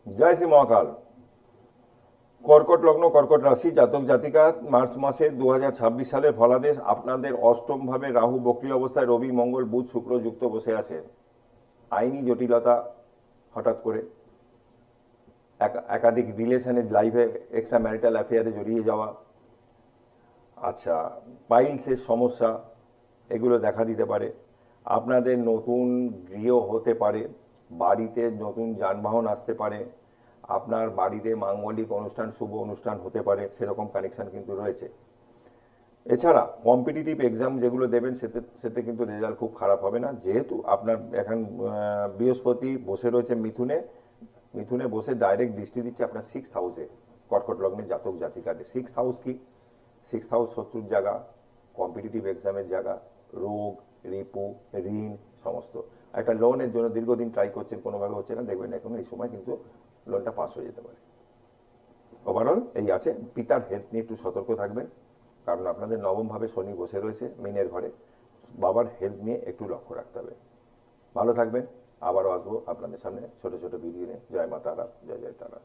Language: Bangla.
জয় শ্রী মহাকাল। কর্কট লগ্ন, কর্কট রাশি, জাতক জাতিকা, মার্চ মাসে 2026 সালের ফলাদেশ। আপনাদের অষ্টম ভাবে রাহু বক্রী অবস্থায়, রবি মঙ্গল বুধ শুক্র যুক্ত বসে আছে। আইনি জটিলতা, হঠাৎ করে একাধিক রিলেশনে, লাইফে, এক্সট্রা ম্যারিটাল অ্যাফেয়ারে জড়িয়ে যাওয়া, আচ্ছা, পাইলসের সমস্যা, এগুলো দেখা দিতে পারে। আপনাদের নতুন গৃহ হতে পারে, বাড়িতে নতুন যানবাহন আসতে পারে, আপনার বাড়িতে মাঙ্গলিক অনুষ্ঠান, শুভ অনুষ্ঠান হতে পারে, সেরকম কানেকশান কিন্তু রয়েছে। এছাড়া কম্পিটিটিভ এক্সাম যেগুলো দেবেন সেতে কিন্তু রেজাল্ট খুব খারাপ হবে না, যেহেতু আপনার এখন বৃহস্পতি বসে রয়েছে মিথুনে। মিথুনে বসে ডাইরেক্ট দৃষ্টি দিচ্ছে আপনার 6th হাউসে, কর্কট লগ্নের জাতক জাতিকাদের। 6th হাউস কি? 6th হাউস শত্রুর জায়গা, কম্পিটিটিভ এক্সামের জায়গা, রোগ, রিপু, ঋণ, সমস্ত। একটা লোনের জন্য দীর্ঘদিন ট্রাই করছেন, কোনোভাবে হচ্ছে না, দেখবেন এখন এই সময় কিন্তু লোনটা পাস হয়ে যেতে পারে। ওভারঅল এই আছে। পিতার হেলথ নিয়ে একটু সতর্ক থাকবেন, কারণ আপনাদের নবমভাবে শনি বসে রয়েছে মিনের ঘরে। বাবার হেলথ নিয়ে একটু লক্ষ্য রাখতে হবে। ভালো থাকবেন। আবারও আসবো আপনাদের সামনে ছোট ছোট ভিডিও নিয়ে। জয় মা তারা, জয় জয় তারা।